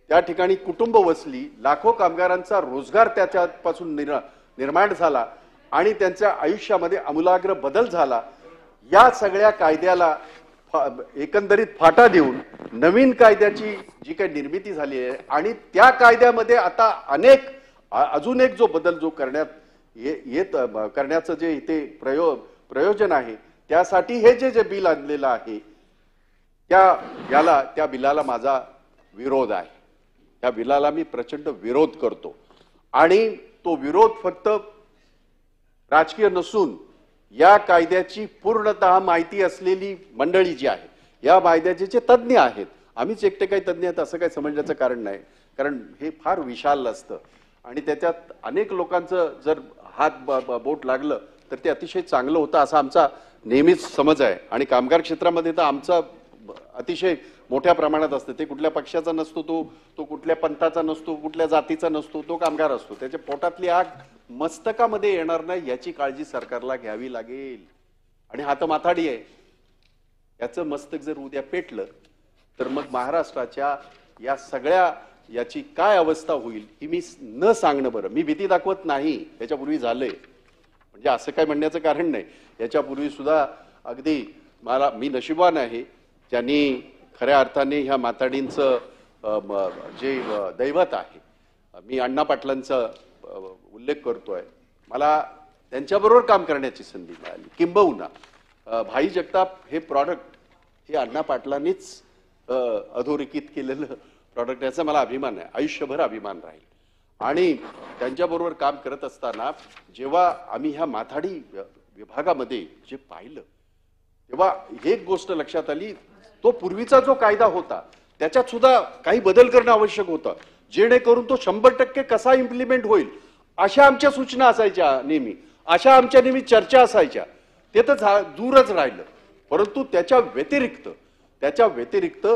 त्या ठिकाणी कुटुंब वसली, लाखो कामगारांचा रोजगार त्याच्यापासून निर्माण झाला आणि त्यांच्या आयुष्यामध्ये आमूलाग्र बदल झाला. या सगळ्या कायद्याला एकंदरीत फाटा देऊन नवीन कायद्याची जी काही निर्मिती झाली आहे आणि त्या कायद्यामध्ये आता अजून एक जो बदल जो करण्याचं जे इथे प्रयोजन आहे, त्यासाठी हे जे बिल आणलेलं आहे त्या बिलाला माझा विरोध आहे. त्या बिलाला मी प्रचंड विरोध करतो आणि तो विरोध फक्त राजकीय नसून या कायद्याची पूर्णतः माहिती असलेली मंडळी जी आहे, या कायद्याचे जे तज्ज्ञ आहेत, आम्हीच एकटे काही तज्ज्ञ आहेत असं काही समजण्याचं कारण नाही, कारण हे फार विशाल असतं आणि त्याच्यात अनेक लोकांचं जर हात बोट लागलं तर ते अतिशय चांगलं होतं असा आमचा नेहमीच समज आहे. आणि कामगार क्षेत्रामध्ये तर आमचा अतिशय मोठ्या प्रमाणात असतं. ते कुठल्या पक्षाचा नसतो, तो कुठल्या पंथाचा नसतो, कुठल्या जातीचा नसतो, तो कामगार असतो. त्याच्या पोटातली आग मस्तकामध्ये येणार नाही याची काळजी सरकारला घ्यावी लागेल. आणि हा तर माथाडी आहे, याचं मस्तक जर उद्या पेटलं तर मग महाराष्ट्राच्या या सगळ्या याची काय अवस्था होईल ही मी न सांगणं बरं. मी भीती दाखवत नाही, याच्यापूर्वी झालंय, म्हणजे असं काय म्हणण्याचं कारण नाही. याच्यापूर्वी सुद्धा अगदी मी नशिबान आहे ज्यांनी खऱ्या अर्थाने ह्या माथाडींचं जे दैवत आहे, मी अण्णा पाटलांचा उल्लेख करतोय, मला त्यांच्याबरोबर काम करण्याची संधी मिळाली. किंबहुना भाई जगताप हे प्रॉडक्ट हे अण्णा पाटलांनीच अधोरेखित केलेलं प्रॉडक्ट, याचा मला अभिमान आहे, आयुष्यभर अभिमान राहील. आणि त्यांच्याबरोबर काम करत असताना जेव्हा आम्ही ह्या माथाडी विभागामध्ये जे पाहिलं तेव्हा एक गोष्ट लक्षात आली, तो पूर्वीचा जो कायदा होता त्याच्यात सुद्धा काही बदल करणं आवश्यक होतं, जेणेकरून तो 100% कसा इम्प्लिमेंट होईल अशा आमच्या सूचना असायच्या नेहमी, अशा आमच्या नेहमी चर्चा असायच्या. ते तर दूरच राहिलं. परंतु त्याच्या व्यतिरिक्त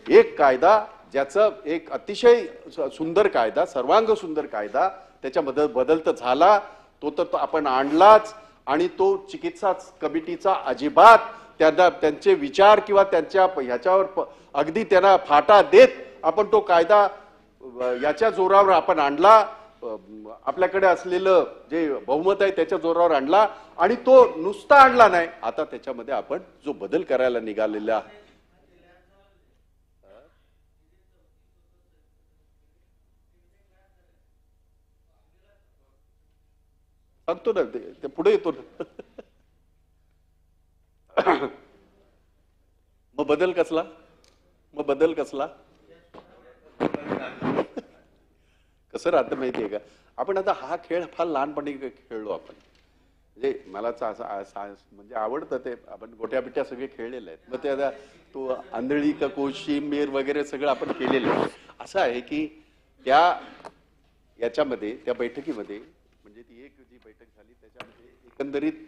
एक कायदा ज्याचं एक अतिशय सुंदर कायदा, सर्वांग सुंदर कायदा त्याच्यामध्ये बदल तर झाला, तो तर आपण आणलाच. आणि तो चिकित्सा कमिटीचा अजिबात त्यांचे विचार किंवा त्यांच्या ह्याच्यावर अगदी त्यांना फाटा देत आपण तो कायदा याच्या जोरावर आपण आणला. आपल्याकडे असलेलं जे बहुमत आहे त्याच्या जोरावर आणला आणि तो नुसता आणला नाही, आता त्याच्यामध्ये आपण जो बदल करायला निघालेला सांगतो ना, ते पुढे येतो ना. मग बदल कसला? कसं राहतं माहितीये का, आपण आता हा खेळ फार लहानपणी खेळलो आपण. म्हणजे मला म्हणजे आवडतं ते, आपण गोट्या बिट्या सगळे खेळलेले आहेत. मग ते आता तो आंधळी का कोशिंबीर वगैरे सगळं आपण केलेलं आहे. असं आहे की याच्यामध्ये त्या बैठकीमध्ये, म्हणजे ती एक जी बैठक झाली त्याच्यामध्ये एकंदरीत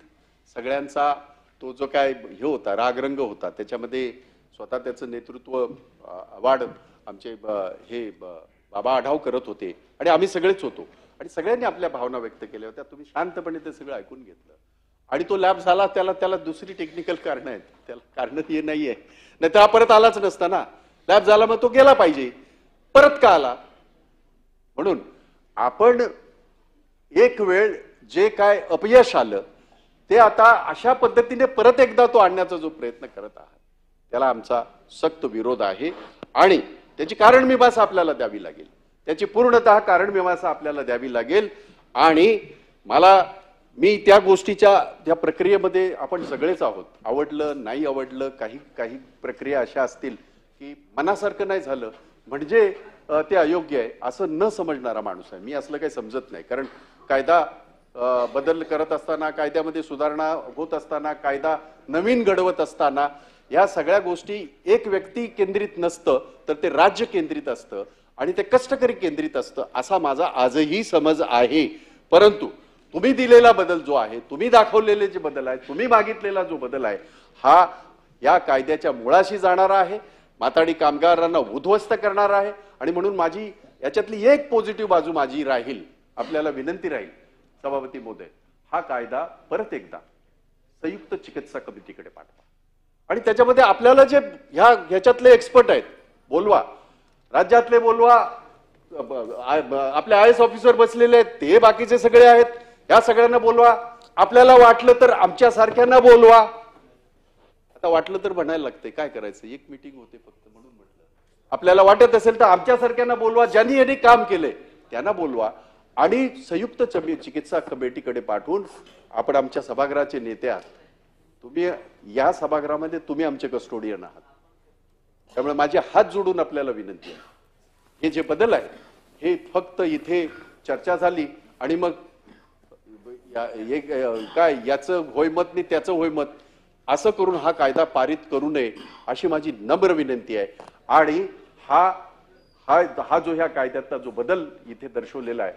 सगळ्यांचा तो जो काय हे होता, रागरंग होता, त्याच्यामध्ये स्वतः त्याचं नेतृत्व अवार्ड आमचे हे बाबा आढाव करत होते आणि आम्ही सगळेच होतो आणि सगळ्यांनी आपल्या भावना व्यक्त केल्या होत्या. तुम्ही शांतपणे ते सगळं ऐकून घेतलं आणि तो लॅब झाला. त्याला दुसरी टेक्निकल कारण आहेत, त्याला कारण हे नाहीये, नाही तर हा परत आलाच नसता ना. लॅब झाला मग तो गेला पाहिजे, परत का आला? म्हणून आपण एक वेळ जे काय अपयश आलं ते आता अशा पद्धतीने परत एकदा तो आणण्याचा जो प्रयत्न करत आहात त्याला आमचा सक्त विरोध आहे आणि त्याची कारण मीमांसा आपल्याला द्यावी लागेल, त्याची पूर्णतः कारण मीमांसा आपल्याला द्यावी लागेल. आणि मी त्या गोष्टीच्या त्या प्रक्रियेमध्ये आपण सगळेच आहोत. आवडलं नाही आवडलं, काही प्रक्रिया अशा असतील की मनासारखं नाही झालं म्हणजे ते अयोग्य आहे असं न समजणारा माणूस आहे मी. असलं काही समजत नाही, कारण कायदा बदल करत असताना, कायद्यामध्ये सुधारणा होत असताना, कायदा नवीन घडवत असताना या सगळ्या गोष्टी एक व्यक्ती केंद्रित नसतं तर ते राज्य केंद्रित असतं आणि ते कष्टकरी केंद्रित असतं असा माझा आजही समज आहे. परंतु तुम्ही दिलेला बदल जो आहे, तुम्ही दाखवलेले जे बदल आहे, तुम्ही मागितलेला जो बदल आहे, हा या कायद्याच्या मुळाशी जाणारा आहे, माथाडी कामगारांना उद्ध्वस्त करणार आहे. आणि म्हणून माझी याच्यातली एक पॉझिटिव्ह बाजू माझी राहील, आपल्याला विनंती राहील सभापती महोदय, हा कायदा परत एकदा संयुक्त चिकित्सा कमिटीकडे पाठवा आणि त्याच्यामध्ये आपल्याला जे ह्याच्यातले एक्सपर्ट आहेत बोलवा, राज्यातले बोलवा, आपले IAS ऑफिसर बसलेले आहेत ते बाकीचे सगळे आहेत, या सगळ्यांना बोलवा. आपल्याला वाटलं तर आमच्या सारख्यांना बोलवा. आता वाटलं तर म्हणायला लागतंय, काय करायचं, एक मीटिंग होते फक्त म्हणून म्हटलं. आपल्याला वाटत असेल तर आमच्या सारख्यांना बोलवा, ज्यांनी यांनी काम केले त्यांना बोलवा आणि संयुक्त चिकित्सा कमिटीकडे पाठवून आपण आमच्या सभागृहाचे नेते आहात, तुम्ही या सभागृहामध्ये तुम्ही आमचे कस्टोडियन आहात. त्यामुळे माझे हात जोडून आपल्याला विनंती आहे, हे जे बदल आहे हे फक्त इथे चर्चा झाली आणि मग काय याचं होयमत नाही त्याचं होयमत असं करून हा कायदा पारित करू नये अशी माझी नम्र विनंती आहे. आणि हा जो ह्या कायद्यातला जो बदल इथे दर्शवलेला आहे,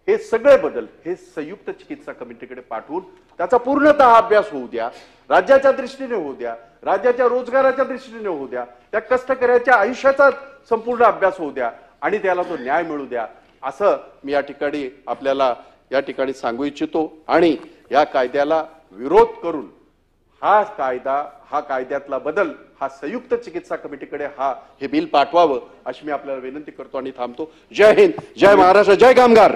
हे सगळे बदल हे संयुक्त चिकित्सा कमिटीकडे पाठवून त्याचा पूर्णतः अभ्यास होऊ द्या, राज्याच्या दृष्टीने होऊ द्या, राज्याच्या रोजगाराच्या दृष्टीने होऊ द्या, त्या कष्टकऱ्याच्या आयुष्याचा संपूर्ण अभ्यास होऊ द्या आणि त्याला तो न्याय मिळू द्या असं मी या ठिकाणी आपल्याला या ठिकाणी सांगू इच्छितो. आणि या कायद्याला विरोध करून हा कायद्यातला बदल हा संयुक्त चिकित्सा कमिटीकडे हे बिल पाठवावं अशी मी आपल्याला विनंती करतो आणि थांबतो. जय हिंद, जय महाराष्ट्र, जय कामगार.